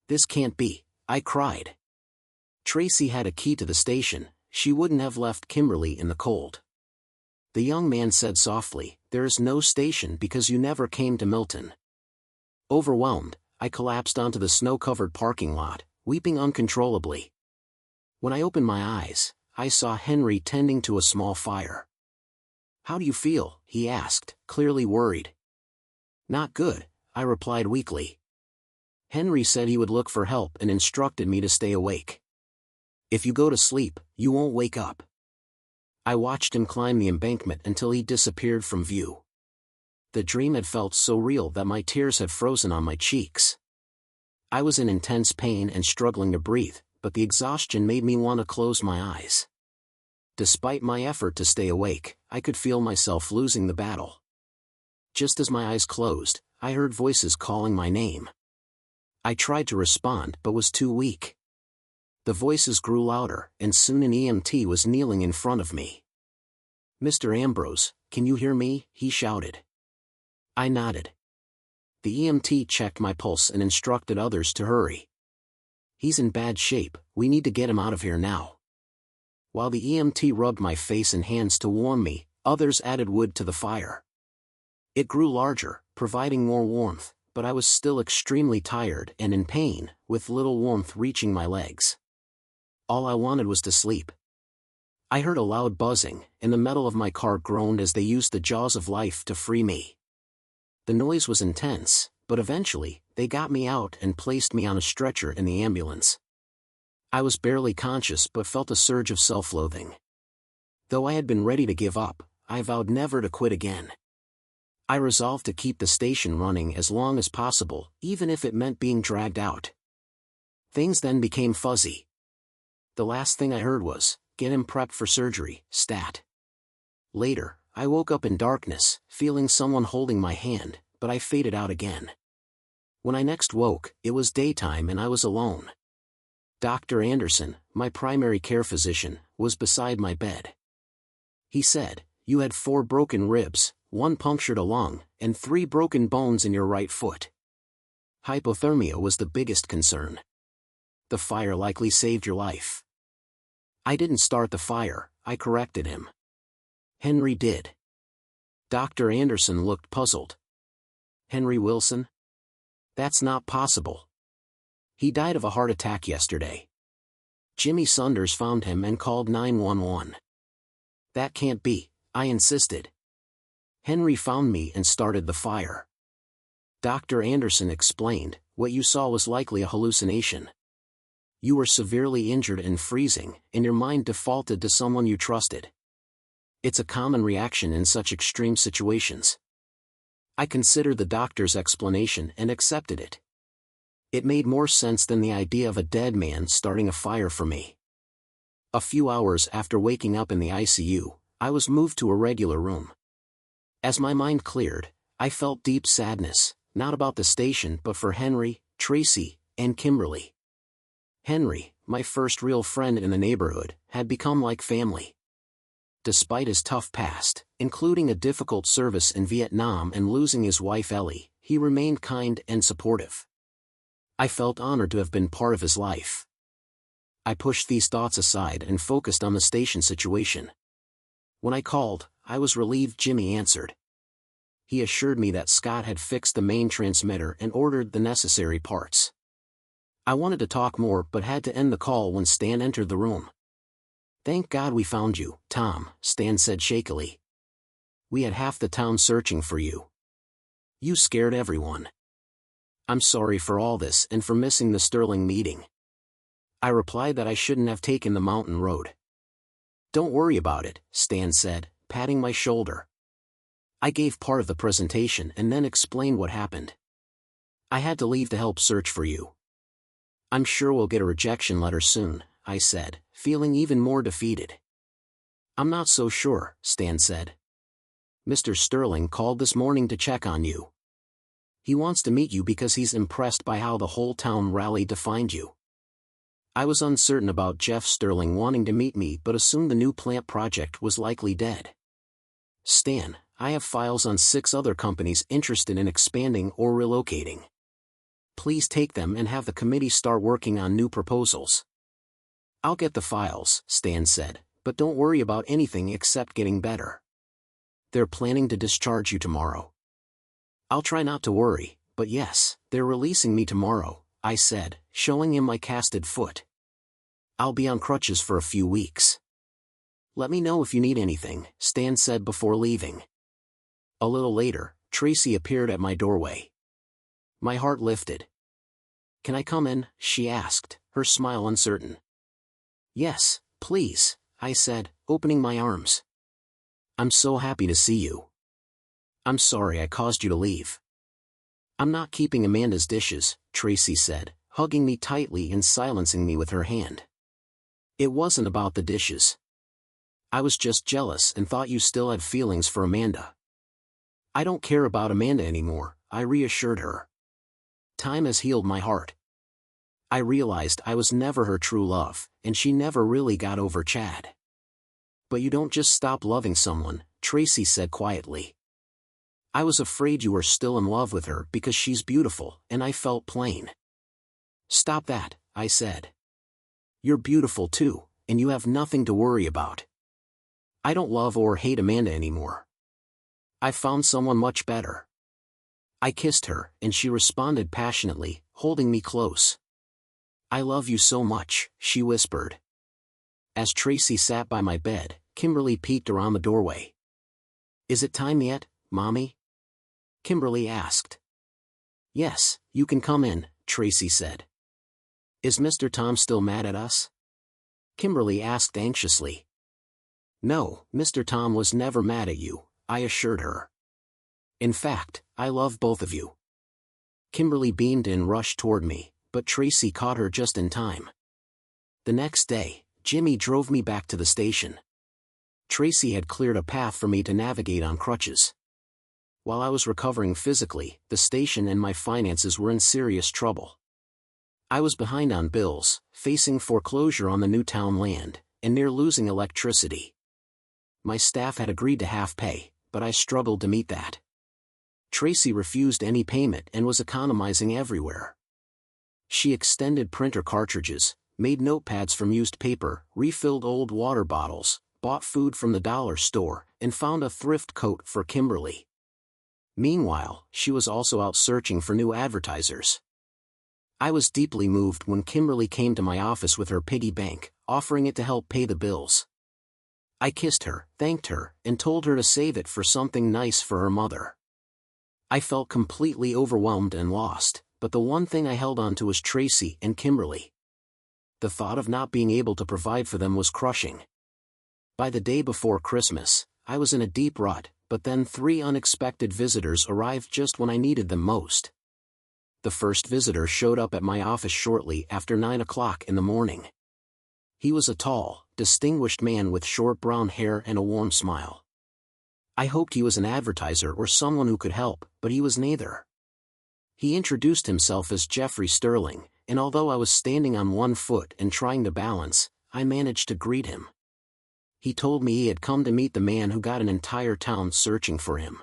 "This can't be," I cried. Tracy had a key to the station. She wouldn't have left Kimberly in the cold. The young man said softly, "There is no station because you never came to Milton." Overwhelmed, I collapsed onto the snow-covered parking lot, weeping uncontrollably. When I opened my eyes, I saw Henry tending to a small fire. "How do you feel?" he asked, clearly worried. "Not good," I replied weakly. Henry said he would look for help and instructed me to stay awake. "If you go to sleep, you won't wake up." I watched him climb the embankment until he disappeared from view. The dream had felt so real that my tears had frozen on my cheeks. I was in intense pain and struggling to breathe, but the exhaustion made me want to close my eyes. Despite my effort to stay awake, I could feel myself losing the battle. Just as my eyes closed, I heard voices calling my name. I tried to respond but was too weak. The voices grew louder, and soon an EMT was kneeling in front of me. "Mr. Ambrose, can you hear me?" he shouted. I nodded. The EMT checked my pulse and instructed others to hurry. "He's in bad shape, we need to get him out of here now." While the EMT rubbed my face and hands to warm me, others added wood to the fire. It grew larger, providing more warmth, but I was still extremely tired and in pain, with little warmth reaching my legs. All I wanted was to sleep. I heard a loud buzzing, and the metal of my car groaned as they used the jaws of life to free me. The noise was intense, but eventually, they got me out and placed me on a stretcher in the ambulance. I was barely conscious but felt a surge of self-loathing. Though I had been ready to give up, I vowed never to quit again. I resolved to keep the station running as long as possible, even if it meant being dragged out. Things then became fuzzy. The last thing I heard was, "Get him prepped for surgery, stat." Later, I woke up in darkness, feeling someone holding my hand, but I faded out again. When I next woke, it was daytime and I was alone. Dr. Anderson, my primary care physician, was beside my bed. He said, "You had 4 broken ribs, 1 punctured a lung, and 3 broken bones in your right foot. Hypothermia was the biggest concern. The fire likely saved your life." "I didn't start the fire," I corrected him. "Henry did." Dr. Anderson looked puzzled. "Henry Wilson? That's not possible. He died of a heart attack yesterday. Jimmy Saunders found him and called 911. "That can't be," I insisted. "Henry found me and started the fire." Dr. Anderson explained, "What you saw was likely a hallucination. You were severely injured and freezing, and your mind defaulted to someone you trusted. It's a common reaction in such extreme situations." I considered the doctor's explanation and accepted it. It made more sense than the idea of a dead man starting a fire for me. A few hours after waking up in the ICU, I was moved to a regular room. As my mind cleared, I felt deep sadness, not about the station but for Henry, Tracy, and Kimberly. Henry, my first real friend in the neighborhood, had become like family. Despite his tough past, including a difficult service in Vietnam and losing his wife Ellie, he remained kind and supportive. I felt honored to have been part of his life. I pushed these thoughts aside and focused on the station situation. When I called, I was relieved Jimmy answered. He assured me that Scott had fixed the main transmitter and ordered the necessary parts. I wanted to talk more but had to end the call when Stan entered the room. "Thank God we found you, Tom," Stan said shakily. "We had half the town searching for you. You scared everyone. I'm sorry for all this and for missing the Sterling meeting." I replied that I shouldn't have taken the mountain road. "Don't worry about it," Stan said, patting my shoulder. I gave part of the presentation and then explained what happened. "I had to leave to help search for you." "I'm sure we'll get a rejection letter soon," I said, feeling even more defeated. "I'm not so sure," Stan said. "Mr. Sterling called this morning to check on you. He wants to meet you because he's impressed by how the whole town rallied to find you." I was uncertain about Jeff Sterling wanting to meet me but assumed the new plant project was likely dead. "Stan, I have files on 6 other companies interested in expanding or relocating. Please take them and have the committee start working on new proposals. I'll get the files, Stan said, but don't worry about anything except getting better. They're planning to discharge you tomorrow. I'll try not to worry, but yes, they're releasing me tomorrow, I said, showing him my casted foot. I'll be on crutches for a few weeks. Let me know if you need anything, Stan said before leaving. A little later, Tracy appeared at my doorway. My heart lifted. Can I come in? She asked, her smile uncertain. Yes, please, I said, opening my arms. I'm so happy to see you. I'm sorry I caused you to leave. I'm not keeping Amanda's dishes, Tracy said, hugging me tightly and silencing me with her hand. It wasn't about the dishes. I was just jealous and thought you still had feelings for Amanda. I don't care about Amanda anymore, I reassured her. Time has healed my heart. I realized I was never her true love, and she never really got over Chad. But you don't just stop loving someone, Tracy said quietly. I was afraid you were still in love with her because she's beautiful, and I felt plain. Stop that, I said. You're beautiful too, and you have nothing to worry about. I don't love or hate Amanda anymore. I found someone much better. I kissed her, and she responded passionately, holding me close. I love you so much, she whispered. As Tracy sat by my bed, Kimberly peeked around the doorway. Is it time yet, Mommy? Kimberly asked. Yes, you can come in, Tracy said. Is Mr. Tom still mad at us? Kimberly asked anxiously. No, Mr. Tom was never mad at you, I assured her. In fact, I love both of you. Kimberly beamed and rushed toward me, but Tracy caught her just in time. The next day, Jimmy drove me back to the station. Tracy had cleared a path for me to navigate on crutches. While I was recovering physically, the station and my finances were in serious trouble. I was behind on bills, facing foreclosure on the new town land, and near losing electricity. My staff had agreed to half pay, but I struggled to meet that. Tracy refused any payment and was economizing everywhere. She extended printer cartridges, made notepads from used paper, refilled old water bottles, bought food from the dollar store, and found a thrift coat for Kimberly. Meanwhile, she was also out searching for new advertisers. I was deeply moved when Kimberly came to my office with her piggy bank, offering it to help pay the bills. I kissed her, thanked her, and told her to save it for something nice for her mother. I felt completely overwhelmed and lost, but the one thing I held on to was Tracy and Kimberly. The thought of not being able to provide for them was crushing. By the day before Christmas, I was in a deep rut, but then 3 unexpected visitors arrived just when I needed them most. The first visitor showed up at my office shortly after 9 o'clock in the morning. He was a tall, distinguished man with short brown hair and a warm smile. I hoped he was an advertiser or someone who could help, but he was neither. He introduced himself as Jeffrey Sterling, and although I was standing on one foot and trying to balance, I managed to greet him. He told me he had come to meet the man who got an entire town searching for him.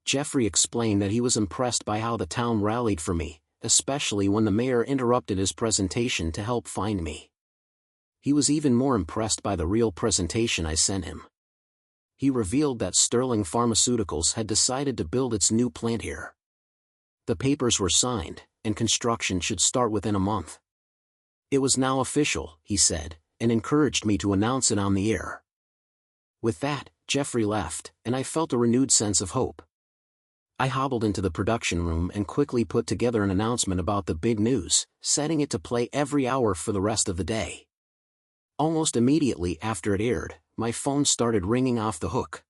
Jeffrey explained that he was impressed by how the town rallied for me, especially when the mayor interrupted his presentation to help find me. He was even more impressed by the real presentation I sent him. He revealed that Sterling Pharmaceuticals had decided to build its new plant here. The papers were signed, and construction should start within a month. It was now official, he said, and encouraged me to announce it on the air. With that, Jeffrey left, and I felt a renewed sense of hope. I hobbled into the production room and quickly put together an announcement about the big news, setting it to play every hour for the rest of the day. Almost immediately after it aired, my phone started ringing off the hook.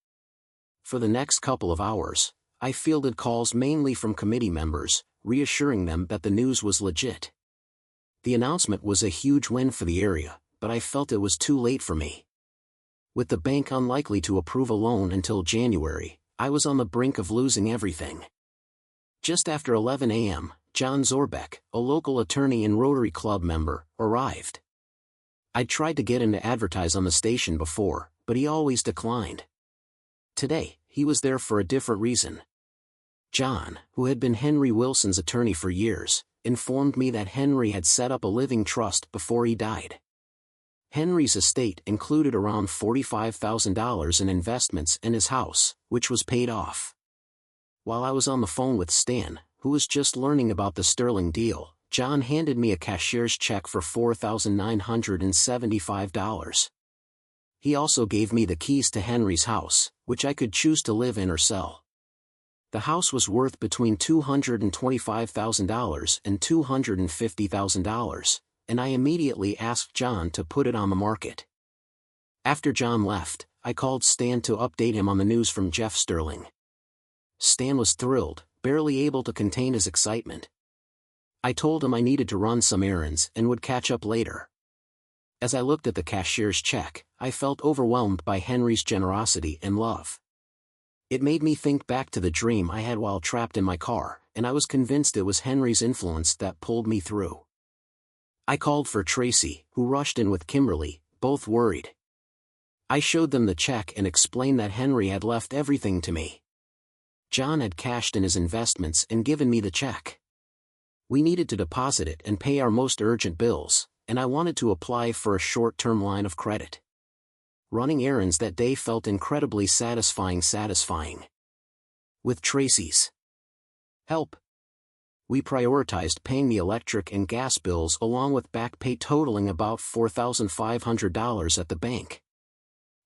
For the next couple of hours, I fielded calls mainly from committee members, reassuring them that the news was legit. The announcement was a huge win for the area, but I felt it was too late for me. With the bank unlikely to approve a loan until January, I was on the brink of losing everything. Just after 11 a.m., John Zorbeck, a local attorney and Rotary Club member, arrived. I'd tried to get him to advertise on the station before, but he always declined. Today, he was there for a different reason. John, who had been Henry Wilson's attorney for years, informed me that Henry had set up a living trust before he died. Henry's estate included around $45,000 in investments and his house, which was paid off. While I was on the phone with Stan, who was just learning about the Sterling deal, John handed me a cashier's check for $4,975. He also gave me the keys to Henry's house, which I could choose to live in or sell. The house was worth between $225,000 and $250,000, and I immediately asked John to put it on the market. After John left, I called Stan to update him on the news from Jeff Sterling. Stan was thrilled, barely able to contain his excitement. I told him I needed to run some errands and would catch up later. As I looked at the cashier's check, I felt overwhelmed by Henry's generosity and love. It made me think back to the dream I had while trapped in my car, and I was convinced it was Henry's influence that pulled me through. I called for Tracy, who rushed in with Kimberly, both worried. I showed them the check and explained that Henry had left everything to me. John had cashed in his investments and given me the check. We needed to deposit it and pay our most urgent bills, and I wanted to apply for a short-term line of credit. Running errands that day felt incredibly satisfying. With Tracy's help, we prioritized paying the electric and gas bills along with back pay totaling about $4,500 at the bank.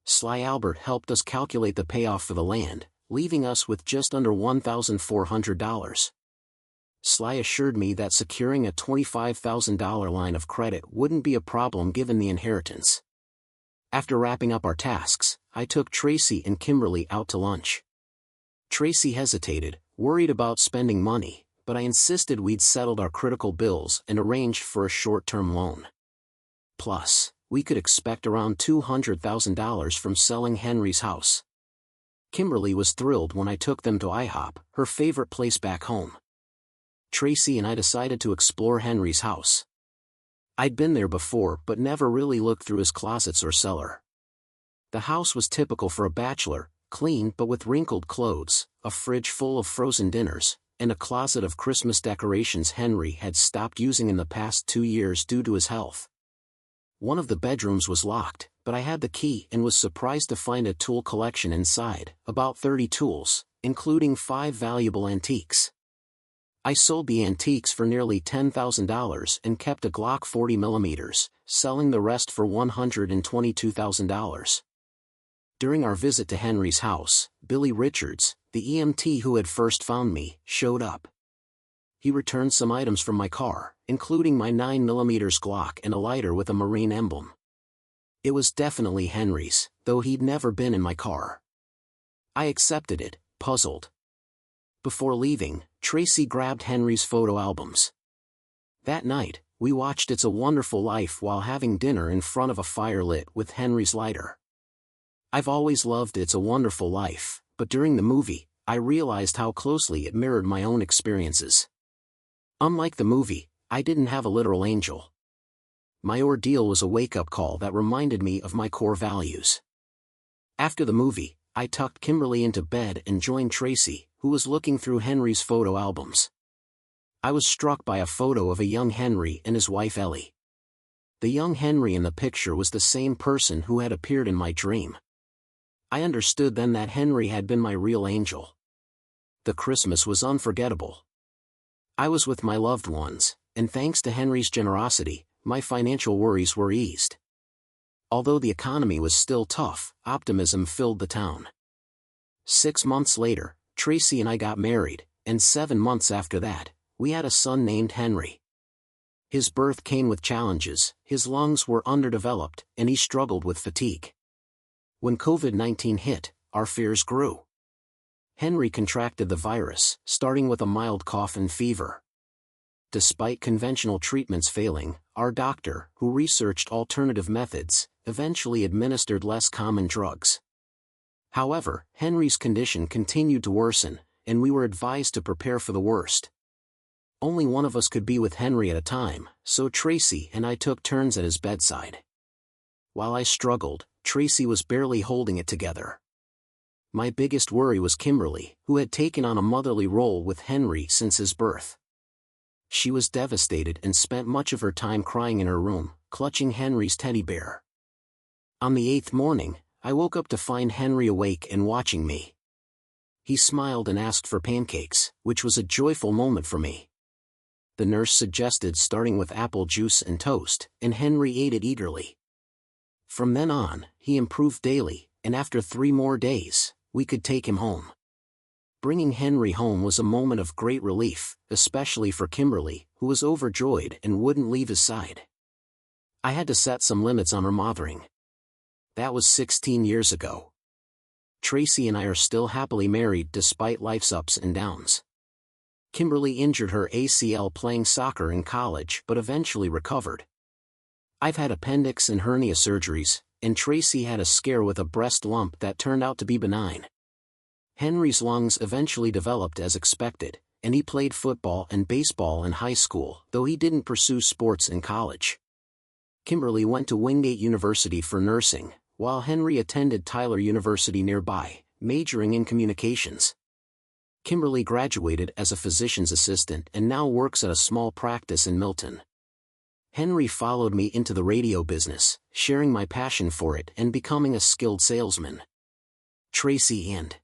Sly Albert helped us calculate the payoff for the land, leaving us with just under $1,400. Sly assured me that securing a $25,000 line of credit wouldn't be a problem given the inheritance. After wrapping up our tasks, I took Tracy and Kimberly out to lunch. Tracy hesitated, worried about spending money, but I insisted we'd settled our critical bills and arranged for a short-term loan. Plus, we could expect around $200,000 from selling Henry's house. Kimberly was thrilled when I took them to IHOP, her favorite place back home. Tracy and I decided to explore Henry's house. I'd been there before but never really looked through his closets or cellar. The house was typical for a bachelor, clean but with wrinkled clothes, a fridge full of frozen dinners, and a closet of Christmas decorations Henry had stopped using in the past 2 years due to his health. One of the bedrooms was locked, but I had the key and was surprised to find a tool collection inside, about 30 tools, including 5 valuable antiques. I sold the antiques for nearly $10,000 and kept a Glock 40mm, selling the rest for $122,000. During our visit to Henry's house, Billy Richards, the EMT who had first found me, showed up. He returned some items from my car, including my 9mm Glock and a lighter with a Marine emblem. It was definitely Henry's, though he'd never been in my car. I accepted it, puzzled. Before leaving, Tracy grabbed Henry's photo albums. That night, we watched It's a Wonderful Life while having dinner in front of a fire lit with Henry's lighter. I've always loved It's a Wonderful Life, but during the movie, I realized how closely it mirrored my own experiences. Unlike the movie, I didn't have a literal angel. My ordeal was a wake-up call that reminded me of my core values. After the movie, I tucked Kimberly into bed and joined Tracy, who was looking through Henry's photo albums. I was struck by a photo of a young Henry and his wife Ellie. The young Henry in the picture was the same person who had appeared in my dream. I understood then that Henry had been my real angel. The Christmas was unforgettable. I was with my loved ones, and thanks to Henry's generosity, my financial worries were eased. Although the economy was still tough, optimism filled the town. 6 months later, Tracy and I got married, and 7 months after that, we had a son named Henry. His birth came with challenges, his lungs were underdeveloped, and he struggled with fatigue. When COVID-19 hit, our fears grew. Henry contracted the virus, starting with a mild cough and fever. Despite conventional treatments failing, our doctor, who researched alternative methods, eventually administered less common drugs. However, Henry's condition continued to worsen, and we were advised to prepare for the worst. Only one of us could be with Henry at a time, so Tracy and I took turns at his bedside. While I struggled, Tracy was barely holding it together. My biggest worry was Kimberly, who had taken on a motherly role with Henry since his birth. She was devastated and spent much of her time crying in her room, clutching Henry's teddy bear. On the 8th morning, I woke up to find Henry awake and watching me. He smiled and asked for pancakes, which was a joyful moment for me. The nurse suggested starting with apple juice and toast, and Henry ate it eagerly. From then on, he improved daily, and after 3 more days, we could take him home. Bringing Henry home was a moment of great relief, especially for Kimberly, who was overjoyed and wouldn't leave his side. I had to set some limits on her mothering. That was 16 years ago. Tracy and I are still happily married despite life's ups and downs. Kimberly injured her ACL playing soccer in college but eventually recovered. I've had appendix and hernia surgeries, and Tracy had a scare with a breast lump that turned out to be benign. Henry's lungs eventually developed as expected, and he played football and baseball in high school, though he didn't pursue sports in college. Kimberly went to Wingate University for nursing, while Henry attended Tyler University nearby, majoring in communications. Kimberly graduated as a physician's assistant and now works at a small practice in Milton. Henry followed me into the radio business, sharing my passion for it and becoming a skilled salesman. Tracy and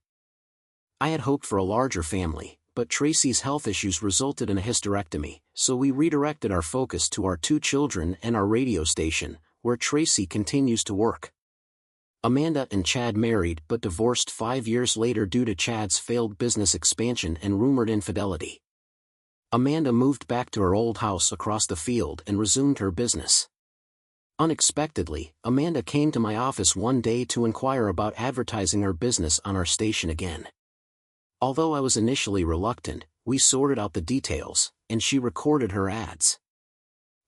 I had hoped for a larger family, but Tracy's health issues resulted in a hysterectomy, so we redirected our focus to our 2 children and our radio station, where Tracy continues to work. Amanda and Chad married but divorced 5 years later due to Chad's failed business expansion and rumored infidelity. Amanda moved back to her old house across the field and resumed her business. Unexpectedly, Amanda came to my office one day to inquire about advertising her business on our station again. Although I was initially reluctant, we sorted out the details, and she recorded her ads.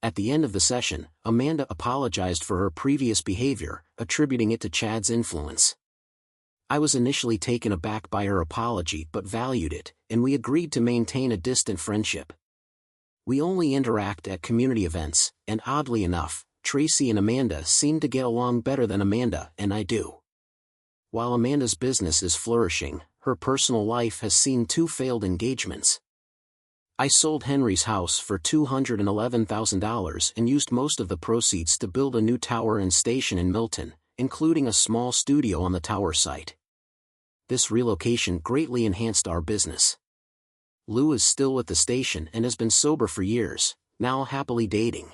At the end of the session, Amanda apologized for her previous behavior, attributing it to Chad's influence. I was initially taken aback by her apology but valued it, and we agreed to maintain a distant friendship. We only interact at community events, and oddly enough, Tracy and Amanda seem to get along better than Amanda and I do. While Amanda's business is flourishing, her personal life has seen 2 failed engagements. I sold Henry's house for $211,000 and used most of the proceeds to build a new tower and station in Milton, including a small studio on the tower site. This relocation greatly enhanced our business. Lou is still with the station and has been sober for years, now happily dating.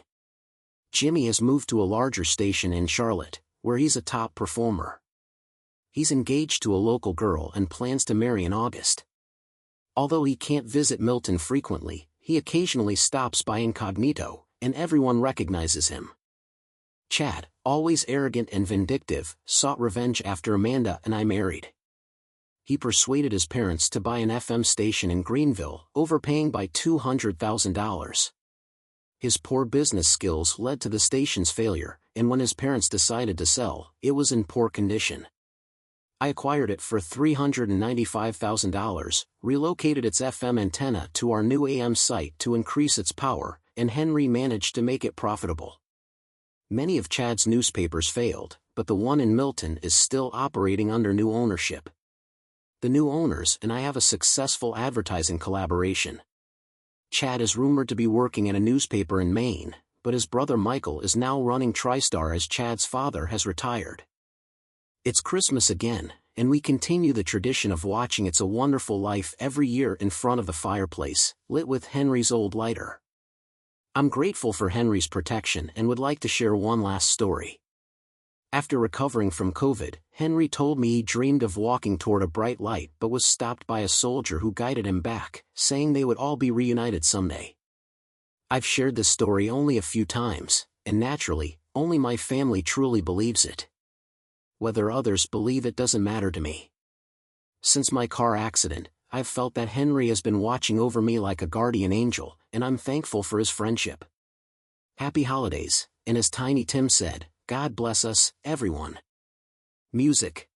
Jimmy has moved to a larger station in Charlotte, where he's a top performer. He's engaged to a local girl and plans to marry in August. Although he can't visit Milton frequently, he occasionally stops by incognito, and everyone recognizes him. Chad, always arrogant and vindictive, sought revenge after Amanda and I married. He persuaded his parents to buy an FM station in Greenville, overpaying by $200,000. His poor business skills led to the station's failure, and when his parents decided to sell, it was in poor condition. I acquired it for $395,000, relocated its FM antenna to our new AM site to increase its power, and Henry managed to make it profitable. Many of Chad's newspapers failed, but the one in Milton is still operating under new ownership. The new owners and I have a successful advertising collaboration. Chad is rumored to be working at a newspaper in Maine, but his brother Michael is now running TriStar as Chad's father has retired. It's Christmas again, and we continue the tradition of watching It's a Wonderful Life every year in front of the fireplace, lit with Henry's old lighter. I'm grateful for Henry's protection and would like to share one last story. After recovering from COVID, Henry told me he dreamed of walking toward a bright light but was stopped by a soldier who guided him back, saying they would all be reunited someday. I've shared this story only a few times, and naturally, only my family truly believes it. Whether others believe it doesn't matter to me. Since my car accident, I've felt that Henry has been watching over me like a guardian angel, and I'm thankful for his friendship. Happy holidays, and as Tiny Tim said, God bless us, everyone. Music.